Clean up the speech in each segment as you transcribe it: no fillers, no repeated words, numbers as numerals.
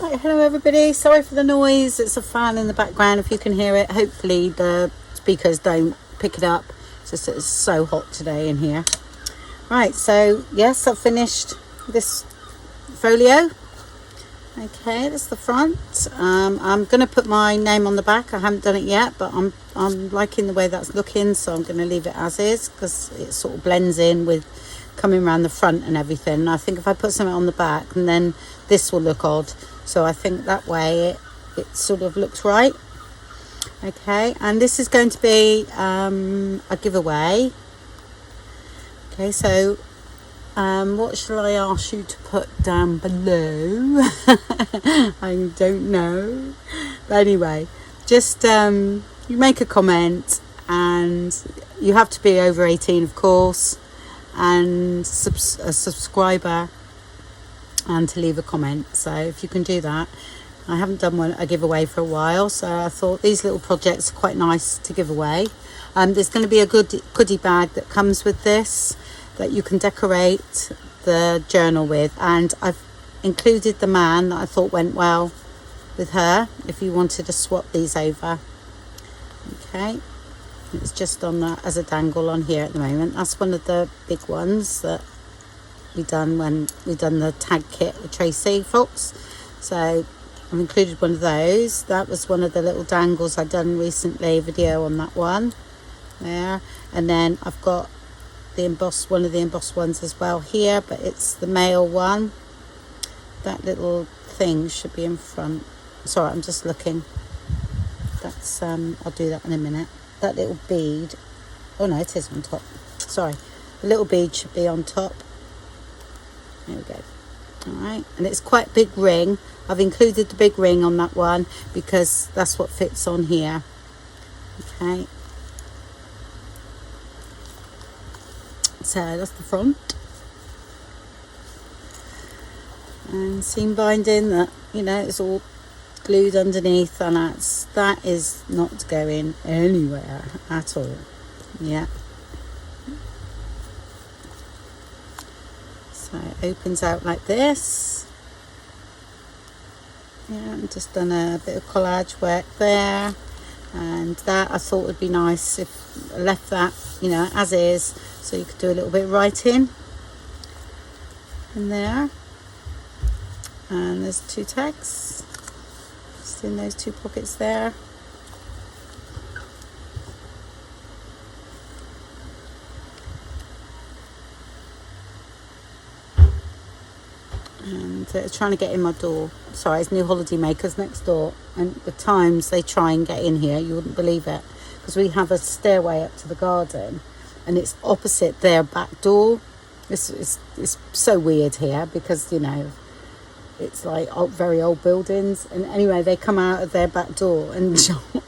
Right, hello everybody, sorry for the noise, it's a fan in the background if you can hear it. Hopefully the speakers don't pick it up, it's just it's so hot today in here. Right, so yes, I've finished this folio. Okay, that's the front. I'm going to put my name on the back. I haven't done it yet, but I'm liking the way that's looking, so I'm going to leave it as is because it sort of blends in with coming around the front and everything. And I think if I put something on the back, and then this will look odd, so I think that way it sort of looks right. Okay, and this is going to be a giveaway. Okay, so what shall I ask you to put down below? I don't know, but anyway, just you make a comment, and you have to be over 18 of course, and a subscriber, and to leave a comment. So if you can do that. I haven't done a giveaway for a while, so I thought these little projects are quite nice to give away. There's going to be a goodie bag that comes with this that you can decorate the journal with, and I've included the man that I thought went well with her if you wanted to swap these over. Okay, it's just on as a dangle on here at the moment. That's one of the big ones that we done when we done the tag kit with Tracy Fox, so I've included one of those. That was one of the little dangles I done recently, video on that one there. And then I've got the embossed, one of the embossed ones as well here, but it's the male one. That little thing should be in front. Sorry, I'm just looking. That's I'll do that in a minute. That little bead, oh no, it is on top, sorry, the little bead should be on top. There we go. All right, and it's quite a big ring. I've included the big ring on that one because that's what fits on here. Okay, so that's the front, and seam binding that, you know, it's all glued underneath, and that is not going anywhere at all. Yeah, so it opens out like this. Yeah, I've just done a bit of collage work there, and that I thought would be nice if I left that, you know, as is, so you could do a little bit of writing in there. And there's 2 tags just in those 2 pockets there. And trying to get in my door. Sorry, it's New Holiday Makers next door, and the times they try and get in here, you wouldn't believe it, because we have a stairway up to the garden, and it's opposite their back door. It's so weird here because, you know, it's like very old buildings, and anyway, they come out of their back door and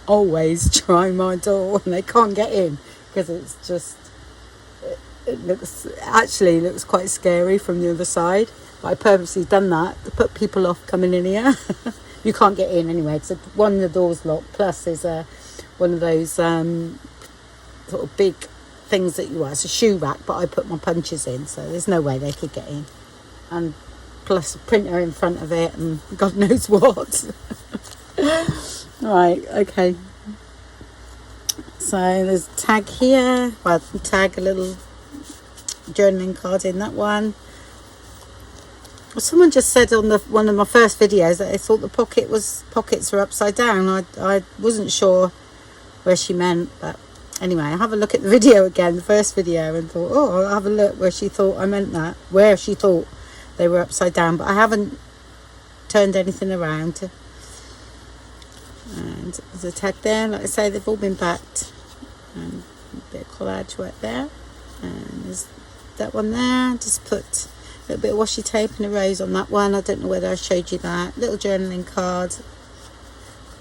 always try my door, and they can't get in because it's just it looks quite scary from the other side. But I purposely done that to put people off coming in here. You can't get in anyway, so one of the doors locked, plus there's one of those sort of big things that it's a shoe rack, but I put my punches in, so there's no way they could get in, and plus a printer in front of it and God knows what. Right, okay, so there's a tag here, well, tag, a little journaling card in that one. Well, someone just said on one of my first videos that they thought the pockets were upside down. I wasn't sure where she meant, but anyway, I have a look at the video again, the first video, and thought, oh, I'll have a look where she thought I meant that, where she thought they were upside down, but I haven't turned anything around. And there's a tag there, like I say, they've all been backed, and a bit of collage work there, and there's that one there. Just put a little bit of washi tape and a rose on that one. I don't know whether I showed you that. Little journaling card.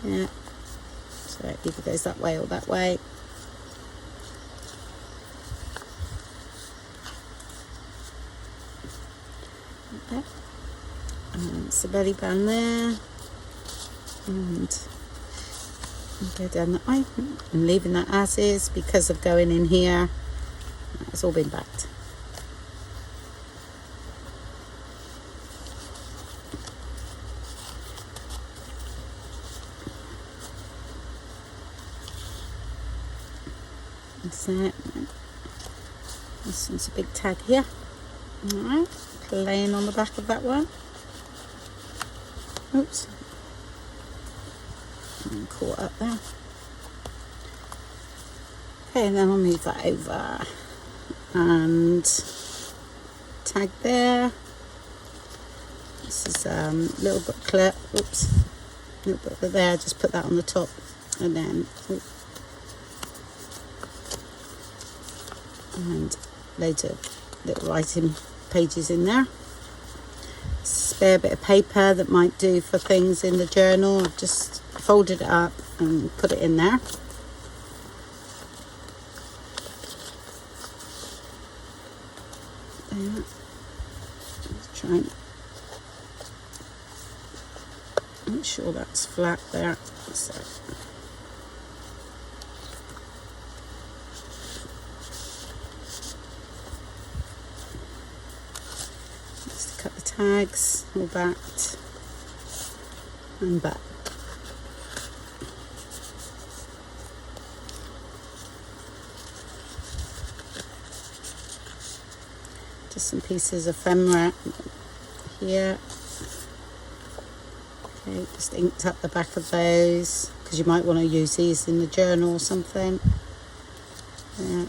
Yeah. So it either goes that way or that way. Okay. And it's a belly band there. And go down that way. I'm leaving that as is because of going in here. It's all been backed. That's it. This one's a big tag here. Alright, playing on the back of that one. Oops. I'm caught up there. Okay, and then I'll move that over. And tag there. This is a little booklet. Oops. Little booklet there. Just put that on the top. And then... and loads of little writing pages in there. Spare bit of paper that might do for things in the journal. I've just folded it up and put it in there. Let's try and make sure that's flat there. So cut the tags all backed and back. Just some pieces of ephemera here. Okay, just inked up the back of those because you might want to use these in the journal or something. Yeah.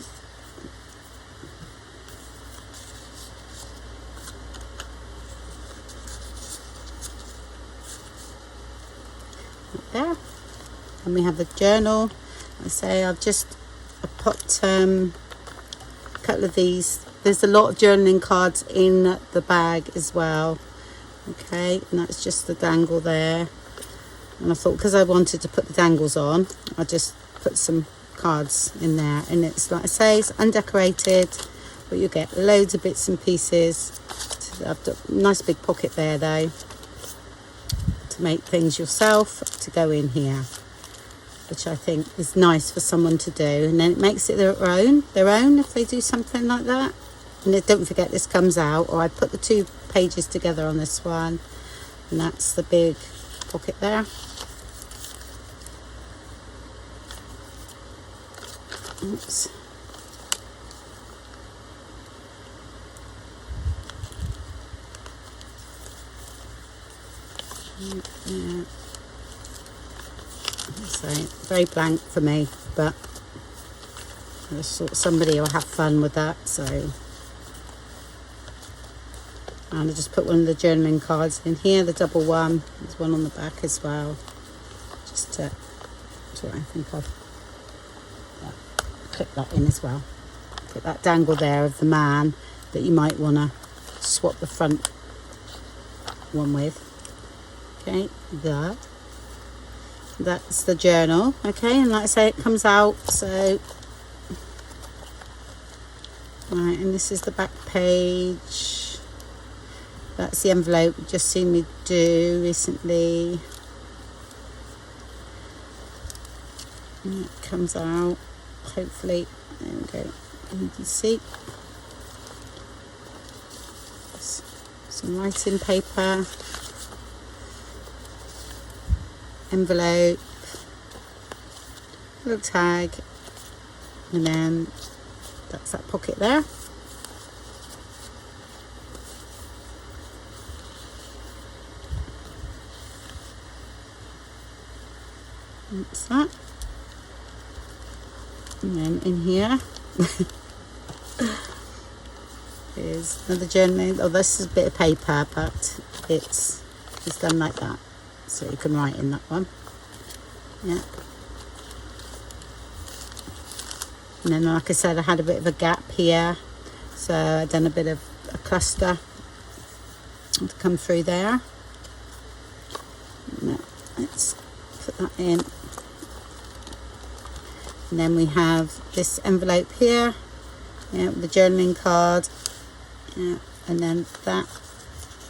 There, and we have the journal. I say I've put a couple of these. There's a lot of journaling cards in the bag as well. Okay, and that's just the dangle there. And I thought because I wanted to put the dangles on, I just put some cards in there. And it's like I say, it's undecorated, but you get loads of bits and pieces. I've got a nice big pocket there though, to make things yourself to go in here, which I think is nice for someone to do, and then it makes it their own if they do something like that. And don't forget, this comes out, or I put the 2 pages together on this one, and that's the big pocket there. Oops. Yeah. So very blank for me, but I just thought somebody will have fun with that. So, and I just put one of the journaling cards in here, the double one. There's one on the back as well. Just to, so I think I'll clip that in as well. Put that dangle there of the man that you might want to swap the front one with. Okay, that's the journal. Okay, and like I say, it comes out. So, right, and this is the back page. That's the envelope you've just seen me do recently. And it comes out, hopefully. There we go. And you can see some writing paper. Envelope, little tag, and then that's that pocket there. That's that. And then in here is another journaling. Oh, this is a bit of paper, but it's done like that. So you can write in that one. Yeah. And then, like I said, I had a bit of a gap here. So I've done a bit of a cluster to come through there. Now, let's put that in. And then we have this envelope here. Yeah, with the journaling card. Yeah, and then that.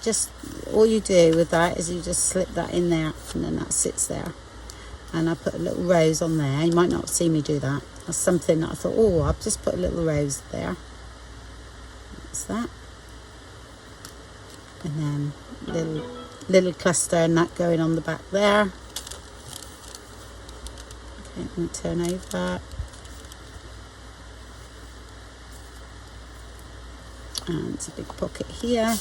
Just all you do with that is you just slip that in there, and then that sits there. And I put a little rose on there. You might not see me do that. That's something that I thought, oh, I'll just put a little rose there. That's that. And then little cluster and that going on the back there. Okay, let me turn over. and a big pocket here.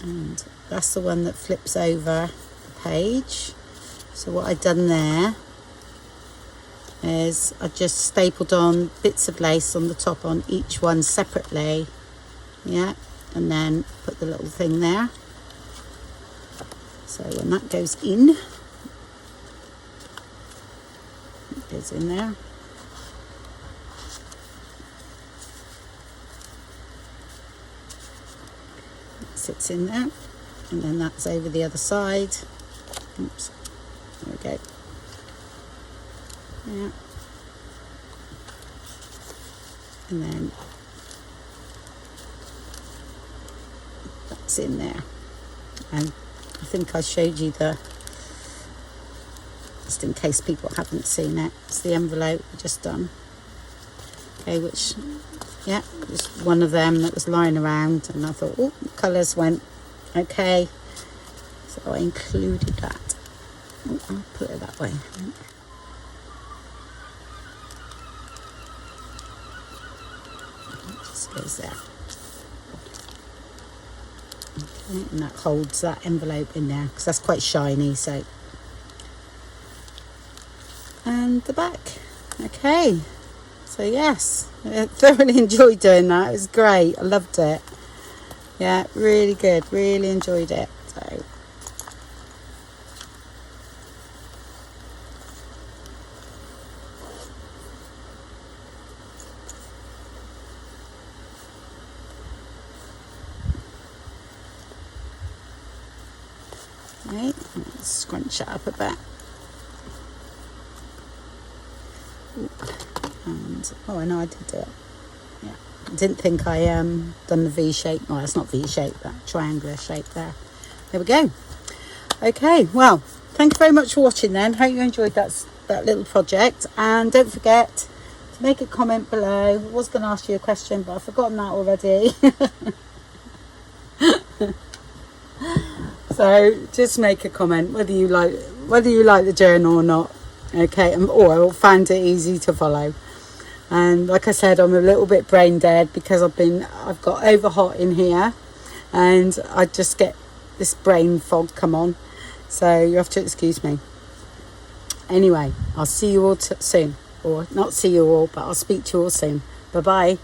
And that's the one that flips over the page. So what I've done there is I just stapled on bits of lace on the top on each one separately, yeah, and then put the little thing there. So when that goes in, it goes in there. It sits in there, and then that's over the other side. Oops, there we go. Yeah. And then that's in there. And I think I showed you just in case people haven't seen it, it's the envelope we just done. Okay, which, yeah, was one of them that was lying around, and I thought, oh, the colours went okay. So I included that. Oh, I'll put it that way. Just goes there. Okay, and that holds that envelope in there because that's quite shiny. So, and the back. Okay, so yes, I thoroughly enjoyed doing that. It was great. I loved it. Yeah, really good. Really enjoyed it. So. Right, let's scrunch it up a bit. And oh, I know I did do it. Yeah, I didn't think I done the V shape. Well, it's not V shape, that triangular shape there. There we go. Okay, well, thank you very much for watching. Then hope you enjoyed that little project, and don't forget to make a comment below. I was going to ask you a question, but I've forgotten that already. So just make a comment whether you like the journal or not, okay, or found it easy to follow. And like I said, I'm a little bit brain dead because I've got over hot in here, and I just get this brain fog come on, so you have to excuse me. Anyway, I'll see you all soon, or not see you all, but I'll speak to you all soon. Bye bye.